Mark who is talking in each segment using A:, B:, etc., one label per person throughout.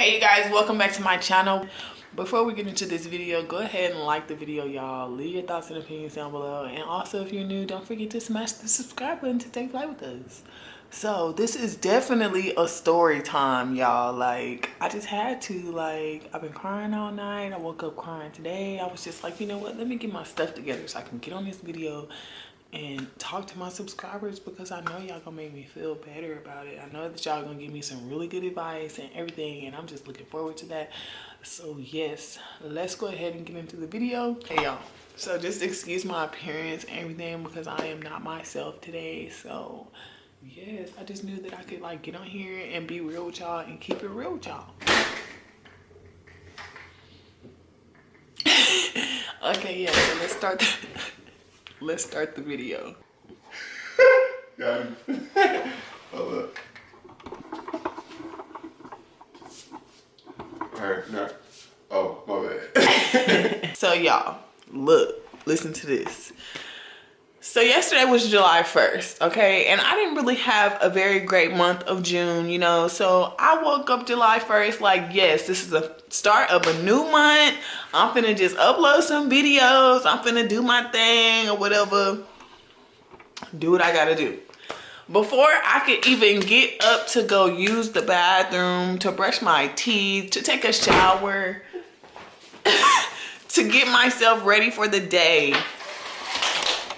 A: Hey you guys, welcome back to my channel. Before we get into this video, go ahead and like the video, y'all. Leave your thoughts and opinions down below, and also if you're new, don't forget to smash the subscribe button to take flight with us. So this is definitely a story time, y'all. Like, I just had to, like, I've been crying all night. I woke up crying today. I was just like, you know what, let me get my stuff together so I can get on this video and talk to my subscribers, because I know y'all gonna make me feel better about it. I know that y'all gonna give me some really good advice and everything, and I'm just looking forward to that. So yes, let's go ahead and get into the video. Hey y'all, so just excuse my appearance and everything because I am not myself today. So yes, I just knew that I could like get on here and be real with y'all and keep it real with y'all. Okay, yeah, so let's start the video.
B: Got him. Hold up. Alright, no. Oh, my bad.
A: So y'all, look, listen to this. So yesterday was July 1st, okay? And I didn't really have a very great month of June, you know? So I woke up July 1st like, yes, this is the start of a new month. I'm finna just upload some videos. I'm finna do my thing or whatever. Do what I gotta do. Before I could even get up to go use the bathroom, to brush my teeth, to take a shower, to get myself ready for the day,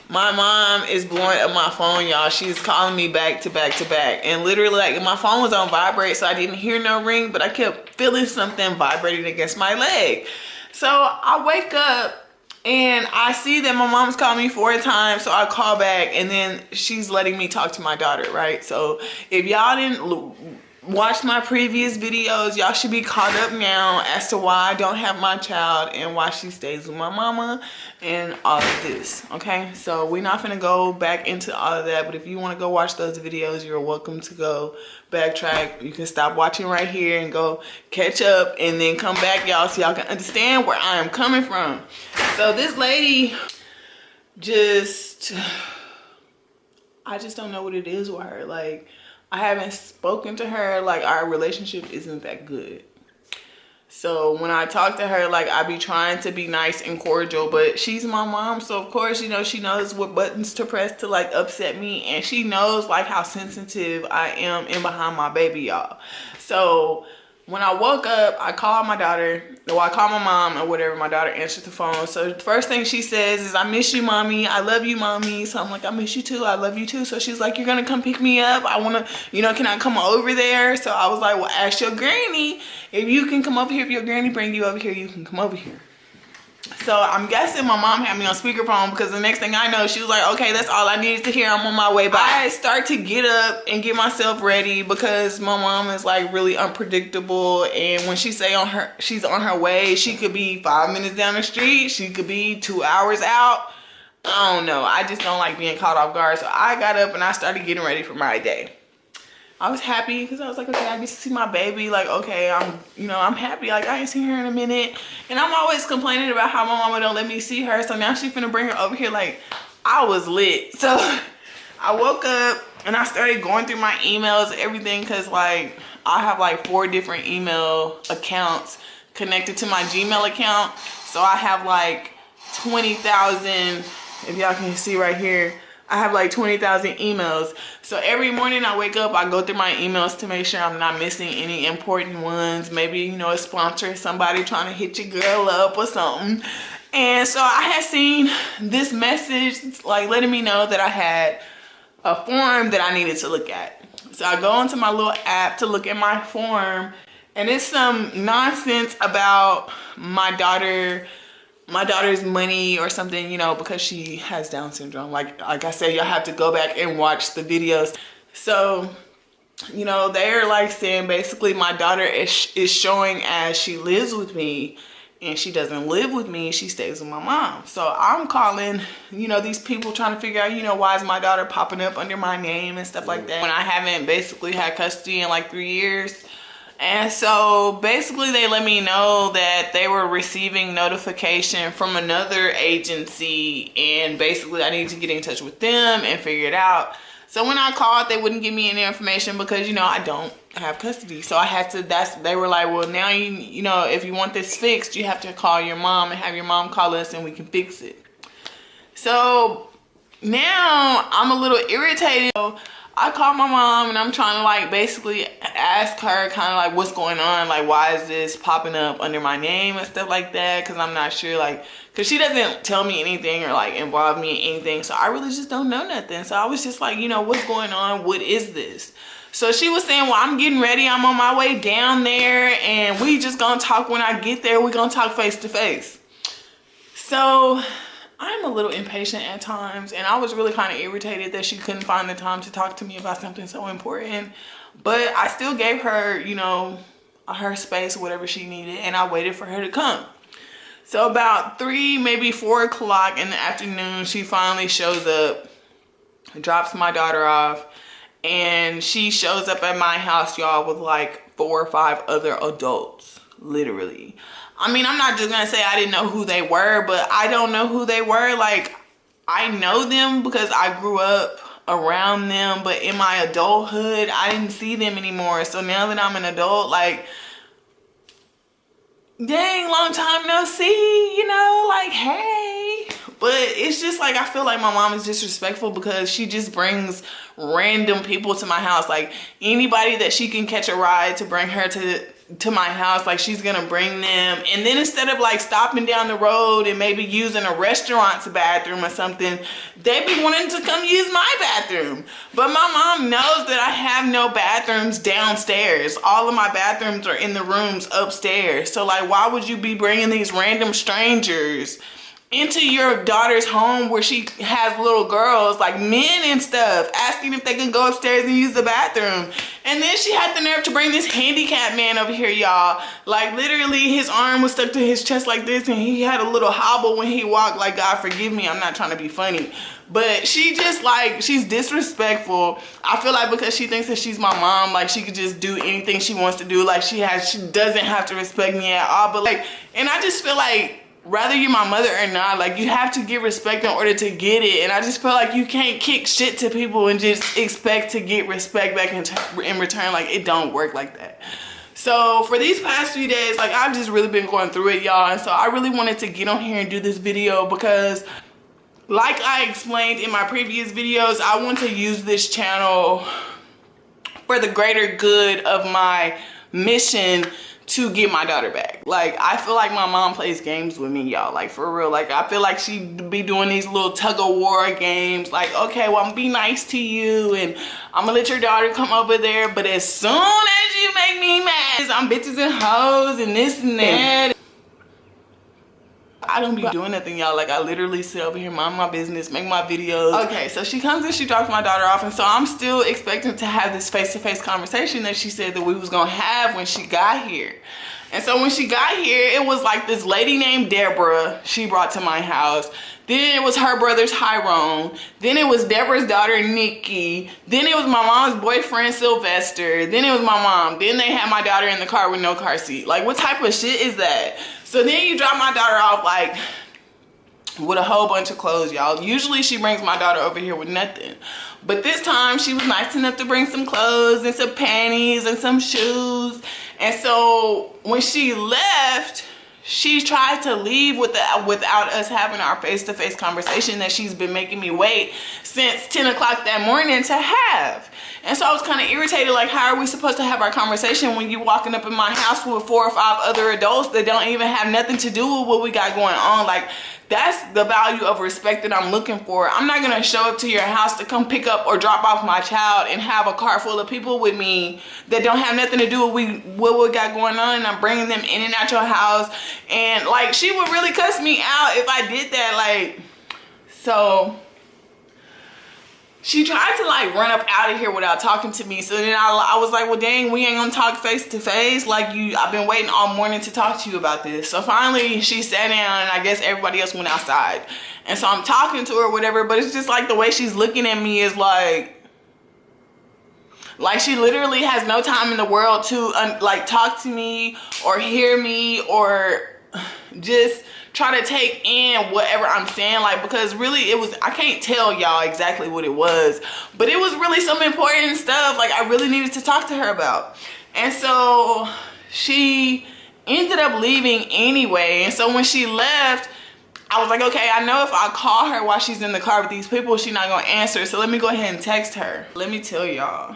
A: my mom is blowing up my phone, y'all. She's calling me back to back to back. And literally, like, my phone was on vibrate, so I didn't hear no ring, but I kept feeling something vibrating against my leg. So I wake up and I see that my mom's called me 4 times, so I call back, and then she's letting me talk to my daughter, right? So if y'all didn't watch my previous videos, y'all should be caught up now as to why I don't have my child and why she stays with my mama and all of this, okay? So we're not gonna go back into all of that, but if you want to go watch those videos, you're welcome to go backtrack. You can stop watching right here and go catch up and then come back, y'all, so y'all can understand where I am coming from. So this lady I just don't know what it is with her. Like, I haven't spoken to her. Like, our relationship isn't that good. So when I talk to her, like, I be trying to be nice and cordial, but she's my mom, so of course, you know, she knows what buttons to press to like upset me, and she knows like how sensitive I am in behind my baby, y'all. So when I woke up, I called my daughter, or I called my mom or whatever. My daughter answered the phone. So the first thing she says is, I miss you, mommy. I love you, mommy. So I'm like, I miss you too. I love you too. So she's like, you're going to come pick me up? I want to, you know, can I come over there? So I was like, well, ask your granny if you can come over here. If your granny bring you over here, you can come over here. So I'm guessing my mom had me on speakerphone, because the next thing I know, she was like, okay, that's all I needed to hear. I'm on my way back. I start to get up and get myself ready, because my mom is like really unpredictable. And when she say she's on her way, she could be 5 minutes down the street. She could be 2 hours out. I don't know. I just don't like being caught off guard. So I got up and I started getting ready for my day. I was happy because I was like, okay, I get to see my baby. Like, okay, I'm happy. Like, I ain't seen her in a minute. And I'm always complaining about how my mama don't let me see her. So now she finna bring her over here. Like, I was lit. So I woke up and I started going through my emails and everything, because like I have like 4 different email accounts connected to my Gmail account. So I have like 20,000, if y'all can see right here, I have like 20,000 emails. So every morning I wake up, I go through my emails to make sure I'm not missing any important ones. Maybe, you know, a sponsor, somebody trying to hit your girl up or something. And so I had seen this message like letting me know that I had a form that I needed to look at. So I go into my little app to look at my form, and it's some nonsense about my daughter's money or something, you know, because she has Down syndrome. Like I said, you'll have to go back and watch the videos. So, you know, they're like saying basically my daughter is showing as she lives with me, and she doesn't live with me. She stays with my mom. So I'm calling, you know, these people trying to figure out, you know, why is my daughter popping up under my name and stuff like that, when I haven't basically had custody in like 3 years. And so basically they let me know that they were receiving notification from another agency, and basically I need to get in touch with them and figure it out. So when I called, they wouldn't give me any information because, you know, I don't have custody. So I had to, they were like, well, now you know, if you want this fixed, you have to call your mom and have your mom call us and we can fix it. So now I'm a little irritated. So I called my mom and I'm trying to like basically ask her kind of like what's going on, like why is this popping up under my name and stuff like that, because I'm not sure, like, because she doesn't tell me anything or like involve me in anything, so I really just don't know nothing. So I was just like, you know, what's going on, what is this? So she was saying, well, I'm getting ready, I'm on my way down there and we just gonna talk when I get there, we're gonna talk face to face. So I'm a little impatient at times, and I was really kind of irritated that she couldn't find the time to talk to me about something so important. But I still gave her, you know, her space, whatever she needed, and I waited for her to come. So about 3, maybe 4 o'clock in the afternoon, she finally shows up, drops my daughter off, and she shows up at my house, y'all, with like 4 or 5 other adults, literally. I mean, I'm not just gonna say I didn't know who they were, but I don't know who they were. Like, I know them because I grew up around them, but in my adulthood, I didn't see them anymore. So now that I'm an adult, like, dang, long time no see, you know, like, hey. But it's just like, I feel like my mom is disrespectful because she just brings random people to my house. Like, anybody that she can catch a ride to bring her to my house, like, she's gonna bring them. And then instead of like stopping down the road and maybe using a restaurant's bathroom or something, they be wanting to come use my bathroom. But my mom knows that I have no bathrooms downstairs. All of my bathrooms are in the rooms upstairs. So like, why would you be bringing these random strangers into your daughter's home where she has little girls, like men and stuff, asking if they can go upstairs and use the bathroom? And then she had the nerve to bring this handicapped man over here, y'all. Like, literally his arm was stuck to his chest like this and he had a little hobble when he walked. Like, God forgive me, I'm not trying to be funny, but she just, like, she's disrespectful. I feel like because she thinks that she's my mom, like she could just do anything she wants to do. Like, she doesn't have to respect me at all. But like, and I just feel like, whether you're my mother or not, like, you have to give respect in order to get it. And I just feel like you can't kick shit to people and just expect to get respect back in return. Like, it don't work like that. So for these past few days, like, I've just really been going through it, y'all. And so I really wanted to get on here and do this video because, like I explained in my previous videos, I want to use this channel for the greater good of my mission to get my daughter back. Like, I feel like my mom plays games with me, y'all. Like, for real. Like, I feel like she be doing these little tug-of-war games. Like, okay, well, I'm gonna be nice to you and I'm gonna let your daughter come over there, but as soon as you make me mad, I'm bitches and hoes and this and that. I don't be doing nothing, y'all. Like, I literally sit over here, mind my business, make my videos. Okay, so she comes and she drops my daughter off, and so I'm still expecting to have this face-to-face conversation that she said that we was gonna have when she got here. And so when she got here, it was like this lady named Deborah she brought to my house. Then it was her brother Tyrone. Then it was Deborah's daughter Nikki. Then it was my mom's boyfriend Sylvester. Then it was my mom. Then they had my daughter in the car with no car seat. Like, what type of shit is that? So then you drop my daughter off like with a whole bunch of clothes, y'all. Usually she brings my daughter over here with nothing. But this time she was nice enough to bring some clothes and some panties and some shoes. And so when she left, she tried to leave without us having our face-to-face conversation that she's been making me wait since 10 o'clock that morning to have. And so I was kind of irritated, like, how are we supposed to have our conversation when you walking up in my house with 4 or 5 other adults that don't even have nothing to do with what we got going on? Like, that's the value of respect that I'm looking for. I'm not gonna show up to your house to come pick up or drop off my child and have a car full of people with me that don't have nothing to do with what we got going on, and I'm bringing them in and out your house. And like, she would really cuss me out if I did that. Like, so she tried to like run up out of here without talking to me. So then I was like, well, dang, we ain't gonna talk face to face. Like, I've been waiting all morning to talk to you about this. So finally she sat down and I guess everybody else went outside. And so I'm talking to her or whatever, but it's just like the way she's looking at me is like she literally has no time in the world to like talk to me or hear me or just try to take in whatever I'm saying, like, because really it was, I can't tell y'all exactly what it was, but it was really some important stuff like I really needed to talk to her about. And so she ended up leaving anyway. And so when she left, I was like, okay, I know if I call her while she's in the car with these people, she's not gonna answer. So let me go ahead and text her. Let me tell y'all.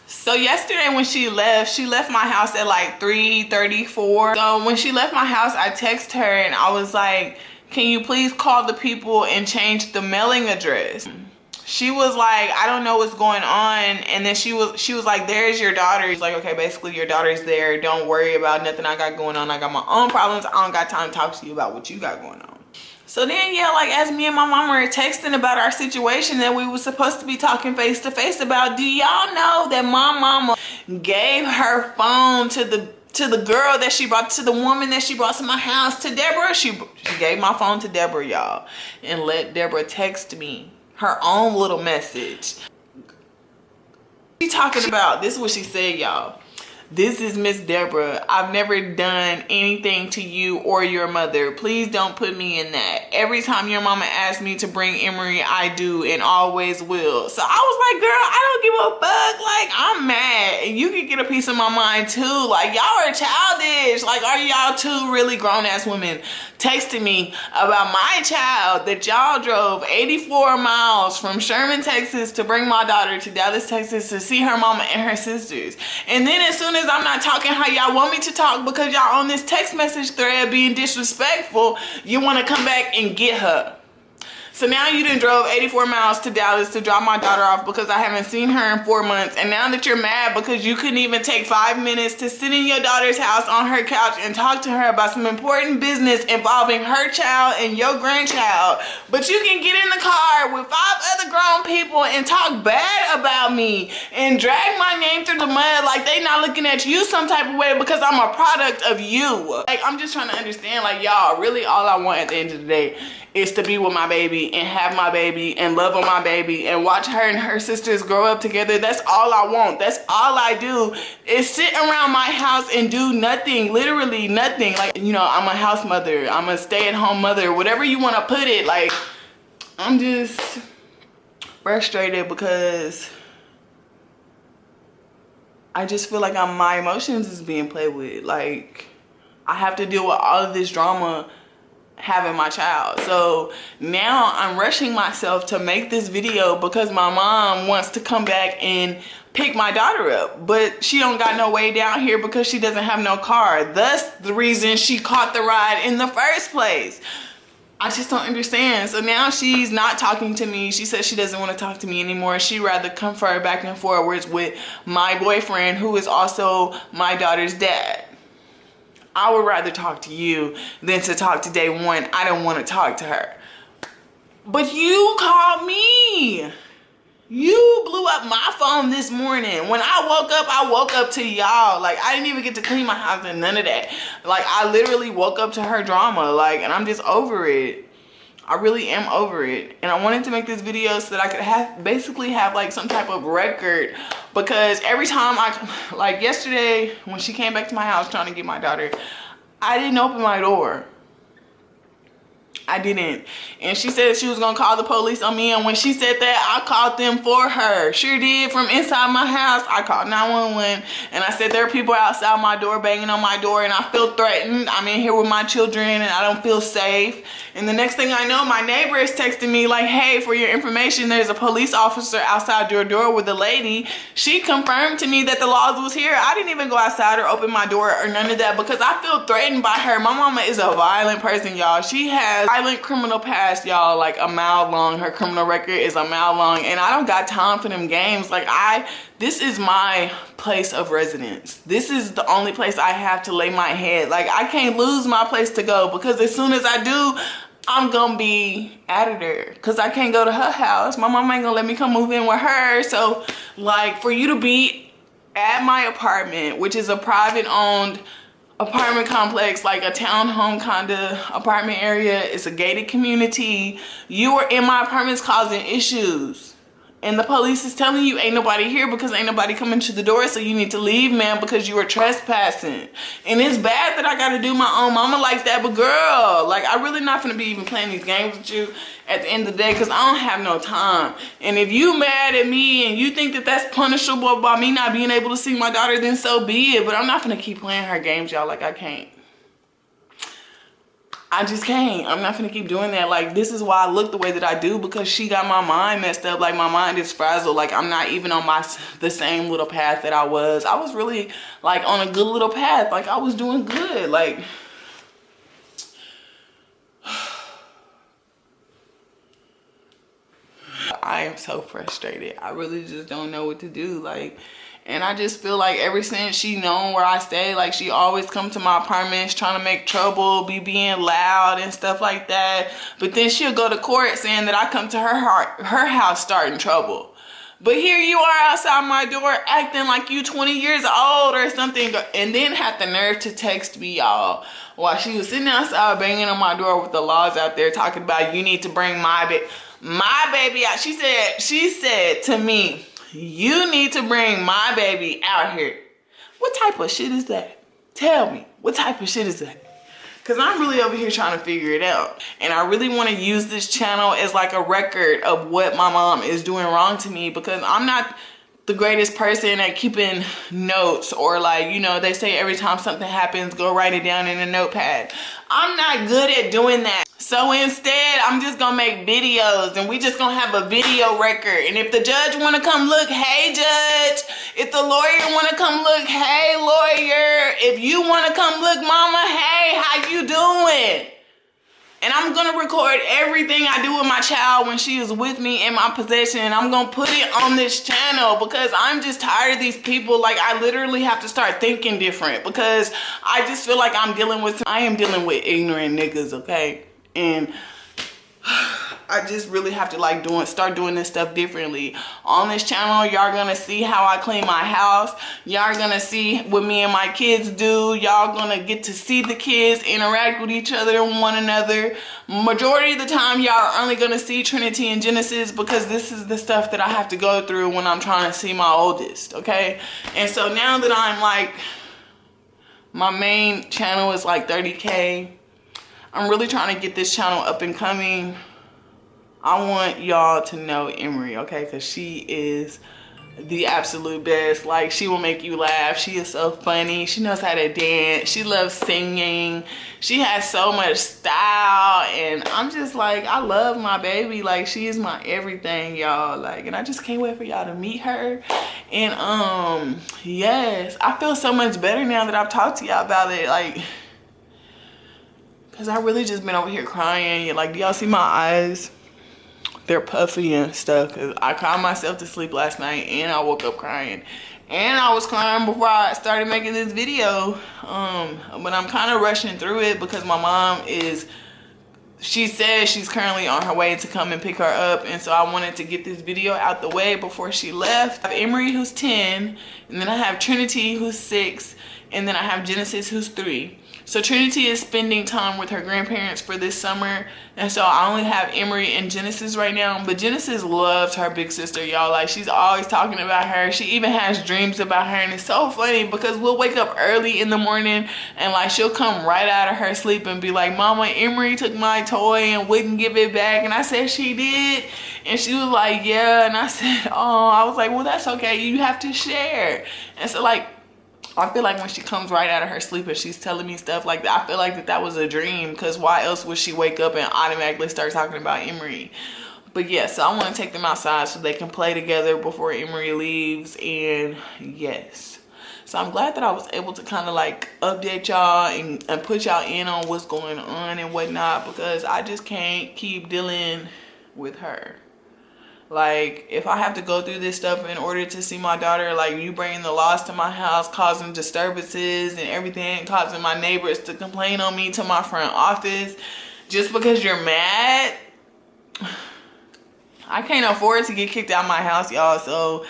A: So yesterday when she left my house at like 3:34. So when she left my house, I texted her and I was like, can you please call the people and change the mailing address? She was like, I don't know what's going on. And then she was like, there's your daughter. She's like, okay, basically your daughter's there. Don't worry about nothing I got going on. I got my own problems. I don't got time to talk to you about what you got going on. So then, yeah, like as me and my mom were texting about our situation that we were supposed to be talking face to face about, do y'all know that my mama gave her phone to the girl that she brought, to the woman that she brought to my house, to Deborah? She gave my phone to Deborah, y'all, and let Deborah text me her own little message. She talking about, this is what she said, y'all. This is Miss Deborah. I've never done anything to you or your mother. Please don't put me in that. Every time your mama asks me to bring Emery, I do and always will. So I was like, girl, I don't give a fuck. Like, I'm mad. And you can get a piece of my mind too. Like, y'all are childish. Like, are y'all two really grown-ass women texting me about my child that y'all drove 84 miles from Sherman, Texas to bring my daughter to Dallas, Texas to see her mama and her sisters. And then as soon as I'm not talking how y'all want me to talk because y'all on this text message thread being disrespectful, you want to come back and get her. So now you done drove 84 miles to Dallas to drop my daughter off because I haven't seen her in 4 months. And now that you're mad because you couldn't even take 5 minutes to sit in your daughter's house on her couch and talk to her about some important business involving her child and your grandchild, but you can get in the car with 5 other grown people and talk bad about me and drag my name through the mud like they not looking at you some type of way because I'm a product of you. Like, I'm just trying to understand, like, y'all, really all I want at the end of the day is to be with my baby and have my baby and love on my baby and watch her and her sisters grow up together. That's all I want. That's all I do is sit around my house and do nothing, literally nothing. Like, you know, I'm a house mother, I'm a stay-at-home mother, whatever you want to put it. Like, I'm just frustrated because I just feel like my emotions is being played with. Like, I have to deal with all of this drama having my child. So now I'm rushing myself to make this video because my mom wants to come back and pick my daughter up, but she don't got no way down here because she doesn't have no car. Thus the reason she caught the ride in the first place. I just don't understand. So now she's not talking to me. She says she doesn't want to talk to me anymore. She'd rather confer back and forwards with my boyfriend, who is also my daughter's dad. I would rather talk to you than to talk to day one. I don't want to talk to her. But you called me. You blew up my phone this morning. When I woke up to y'all. Like, I didn't even get to clean my house and none of that. Like, I literally woke up to her drama. Like, and I'm just over it. I really am over it. And I wanted to make this video so that I could basically have like some type of record, because every time like yesterday when she came back to my house trying to get my daughter, I didn't open my door. I didn't. And she said she was gonna call the police on me, and when she said that, I called them for her. Sure did. From inside my house, I called 911 and I said there are people outside my door banging on my door and I feel threatened. I'm in here with my children and I don't feel safe. And the next thing I know, my neighbor is texting me like, hey, for your information, there's a police officer outside your door with a lady. She confirmed to me that the laws was here. I didn't even go outside or open my door or none of that because I feel threatened by her. My mama is a violent person, y'all. She has violent criminal past, y'all, like a mile long. Her criminal record is a mile long, and I don't got time for them games. Like, this is my place of residence. This is the only place I have to lay my head. Like, I can't lose my place to go, because as soon as I do, I'm gonna be out of there, because I can't go to her house. My mom ain't gonna let me come move in with her. So, like, for you to be at my apartment, which is a private owned apartment complex, like a townhome kind of apartment area, it's a gated community, you were in my apartments causing issues. and the police is telling you ain't nobody here because ain't nobody coming to the door, so you need to leave, man, because you are trespassing. And it's bad that I gotta do my own mama like that, but girl, like, I really not gonna be even playing these games with you at the end of the day, because I don't have no time. And if you mad at me and you think that that's punishable by me not being able to see my daughter, then so be it. But I'm not gonna keep playing her games, y'all. Like, I can't. I just can't. I'm not gonna keep doing that. Like, this is why I look the way that I do, because she got my mind messed up. Like, my mind is frazzled. Like, I'm not even on the same little path that I was. I was really, like, on a good little path. Like, I was doing good. Like, I am so frustrated. I really just don't know what to do. Like, and I just feel like ever since she known where I stay, like, she always come to my apartments trying to make trouble, be being loud and stuff like that. But then she'll go to court saying that I come to her house starting trouble. But here you are outside my door acting like you 20 years old or something, and then had the nerve to text me, y'all, while she was sitting outside banging on my door with the laws out there talking about you need to bring my baby out. She said to me, you need to bring my baby out here. What type of shit is that? Tell me, what type of shit is that? Because I'm really over here trying to figure it out. And I really want to use this channel as like a record of what my mom is doing wrong to me, because I'm not the greatest person at keeping notes, or like, you know, they say every time something happens, go write it down in a notepad. I'm not good at doing that. So instead, I'm just gonna make videos, and we just gonna have a video record. And if the judge wanna come look, hey judge. If the lawyer wanna come look, hey lawyer. If you wanna come look, mama, hey, how you doing? And I'm gonna record everything I do with my child when she is with me in my possession, and I'm gonna put it on this channel, because I'm just tired of these people. Like, I literally have to start thinking different, because I just feel like I am dealing with ignorant niggas, okay? And I just really have to like start doing this stuff differently. On this channel, y'all gonna see how I clean my house. Y'all gonna see what me and my kids do. Y'all gonna get to see the kids interact with each other and one another. Majority of the time, y'all are only gonna see Trinity and Genesis, because this is the stuff that I have to go through when I'm trying to see my oldest, okay? And so now that I'm like, my main channel is like 30K. I'm really trying to get this channel up and coming. I want y'all to know Emery, okay? Because she is the absolute best. Like, she will make you laugh. She is so funny. She knows how to dance. She loves singing. She has so much style. And I'm just like, I love my baby. Like, she is my everything, y'all. Like, and I just can't wait for y'all to meet her. And yes, I feel so much better now that I've talked to y'all about it. Like, because I really just been over here crying. Like, do y'all see my eyes? They're puffy and stuff, because I cried myself to sleep last night, and I woke up crying. And I was crying before I started making this video. But I'm kind of rushing through it, because my mom she says she's currently on her way to come and pick her up. And so I wanted to get this video out the way before she left. I have Emery, who's 10, and then I have Trinity, who's 6, and then I have Genesis, who's 3. So Trinity is spending time with her grandparents for this summer, and so I only have Emery and Genesis right now. But Genesis loves her big sister, y'all. Like, she's always talking about her. She even has dreams about her, and it's so funny, because we'll wake up early in the morning, and like, she'll come right out of her sleep and be like, mama, Emery took my toy and wouldn't give it back. And I said, she did? And she was like, yeah. And I said, oh. I was like, well, that's okay, you have to share. And so like, I feel like when she comes right out of her sleep and she's telling me stuff like that, I feel like that was a dream, because why else would she wake up and automatically start talking about Emery? But yeah, so I want to take them outside so they can play together before Emery leaves. And yes, so I'm glad that I was able to kind of like update y'all and put y'all in on what's going on and whatnot, because I just can't keep dealing with her. Like, if I have to go through this stuff in order to see my daughter, like, you bringing the laws to my house, causing disturbances and everything, causing my neighbors to complain on me to my front office, just because you're mad, I can't afford to get kicked out of my house, y'all. So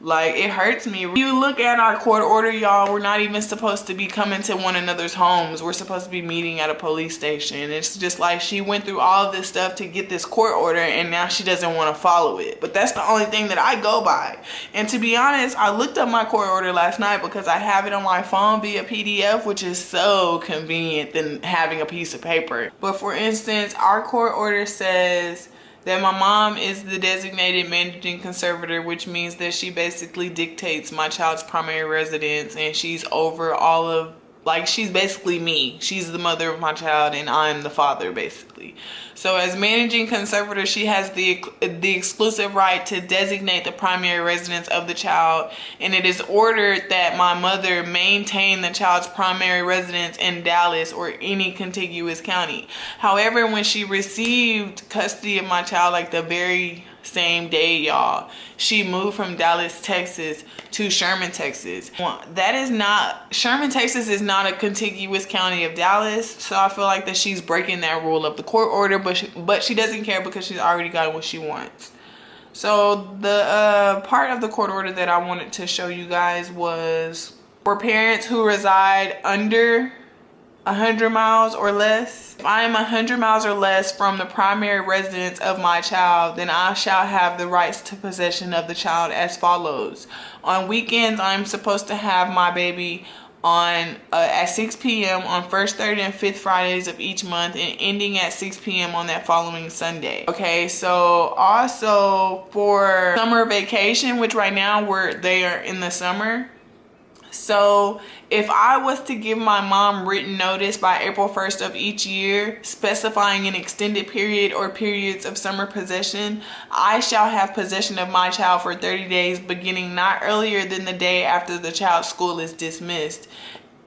A: Like, it hurts me. You look at our court order, y'all, we're not even supposed to be coming to one another's homes. We're supposed to be meeting at a police station. It's just like she went through all of this stuff to get this court order, and now she doesn't want to follow it. But that's the only thing that I go by. And to be honest, I looked up my court order last night because I have it on my phone via PDF, which is so convenient than having a piece of paper. But for instance, our court order says that my mom is the designated managing conservator, which means that she basically dictates my child's primary residence, and she's over all of, like, she's basically me. She's the mother of my child and I'm the father, basically. So as managing conservator, she has the exclusive right to designate the primary residence of the child, and it is ordered that my mother maintain the child's primary residence in Dallas or any contiguous county. However, when she received custody of my child, like the very same day, y'all, she moved from Dallas, Texas to Sherman, Texas. That is not, Sherman, Texas is not a contiguous county of Dallas, so I feel like that she's breaking that rule of the court order, but she doesn't care because she's already got what she wants. So the part of the court order that I wanted to show you guys was for parents who reside under 100 miles or less. If I am 100 miles or less from the primary residence of my child, then I shall have the rights to possession of the child as follows. On weekends, I'm supposed to have my baby on at 6 p.m. on first, third, and fifth Fridays of each month, and ending at 6 p.m. on that following Sunday. Okay, so also for summer vacation, which right now they are in the summer. So if I was to give my mom written notice by April 1st of each year, specifying an extended period or periods of summer possession, I shall have possession of my child for 30 days, beginning not earlier than the day after the child's school is dismissed,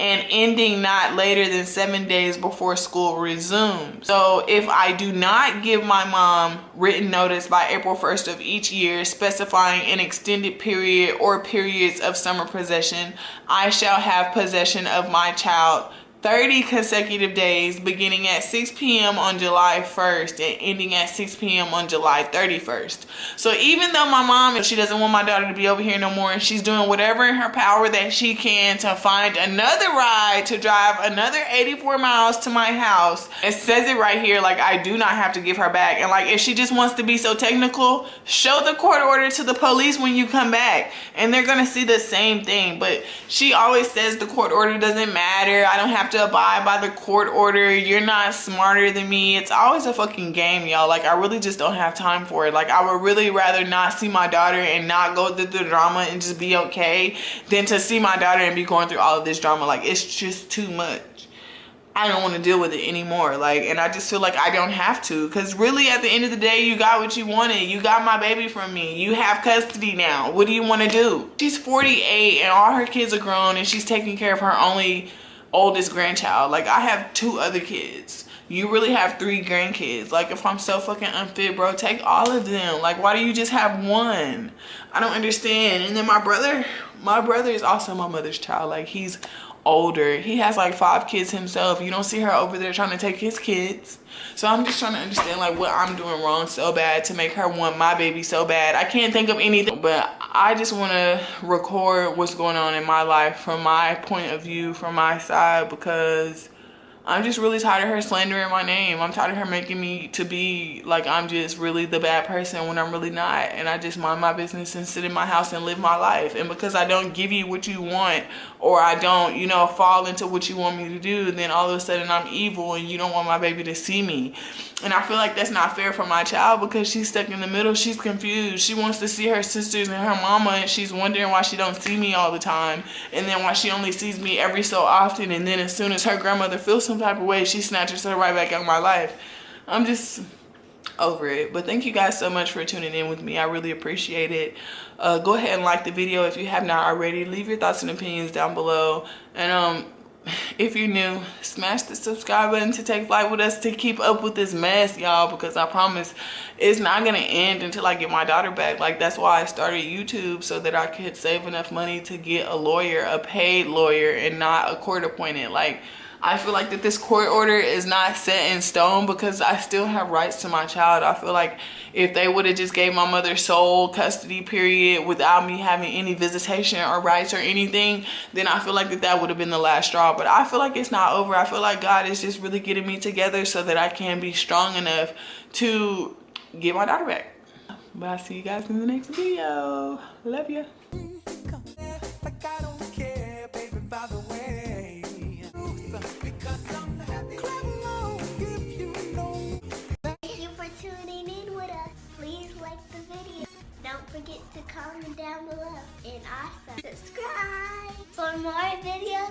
A: and ending not later than 7 days before school resumes. So if I do not give my mom written notice by April 1st of each year, specifying an extended period or periods of summer possession, I shall have possession of my child 30 consecutive days, beginning at 6 p.m. on July 1st and ending at 6 p.m. on July 31st. So even though my mom, she doesn't want my daughter to be over here no more, and she's doing whatever in her power that she can to find another ride to drive another 84 miles to my house, it says it right here, like, I do not have to give her back. And like, if she just wants to be so technical, show the court order to the police when you come back and they're gonna see the same thing. But she always says the court order doesn't matter, I don't have to abide by the court order, you're not smarter than me. It's always a fucking game, y'all. Like, I really just don't have time for it. Like, I would really rather not see my daughter and not go through the drama and just be okay than to see my daughter and be going through all of this drama. Like, it's just too much. I don't want to deal with it anymore. Like, and I just feel like I don't have to, because really at the end of the day, you got what you wanted. You got my baby from me. You have custody now. What do you want to do? She's 48 and all her kids are grown, and she's taking care of her only oldest grandchild. Like, I have 2 other kids. You really have 3 grandkids. Like, if I'm so fucking unfit, bro, take all of them. Like, why do you just have one? I don't understand. And then my brother is also my mother's child. Like, he's older. He has like 5 kids himself. You don't see her over there trying to take his kids. So I'm just trying to understand, like, what I'm doing wrong so bad to make her want my baby so bad. I can't think of anything, but I just want to record what's going on in my life from my point of view, from my side, because I'm just really tired of her slandering my name. I'm tired of her making me to be like I'm just really the bad person when I'm really not. And I just mind my business and sit in my house and live my life. And because I don't give you what you want, or I don't, you know, fall into what you want me to do, then all of a sudden I'm evil and you don't want my baby to see me. And I feel like that's not fair for my child, because she's stuck in the middle. She's confused. She wants to see her sisters and her mama, and she's wondering why she don't see me all the time, and then why she only sees me every so often. And then as soon as her grandmother feels some type of way, she snatches her right back out of my life. I'm just over it. But thank you guys so much for tuning in with me. I really appreciate it. Go ahead and like the video if you have not already. Leave your thoughts and opinions down below. And if you're new, smash the subscribe button to take flight with us to keep up with this mess, y'all, because I promise it's not gonna end until I get my daughter back. Like, that's why I started YouTube, so that I could save enough money to get a lawyer, a paid lawyer, and not a court appointed. Like, I feel like that this court order is not set in stone because I still have rights to my child. I feel like if they would have just gave my mother sole custody period without me having any visitation or rights or anything, then I feel like that would have been the last straw. But I feel like it's not over. I feel like God is just really getting me together so that I can be strong enough to get my daughter back. But I'll see you guys in the next video. Love ya.
C: Don't forget to comment down below and also subscribe for more videos.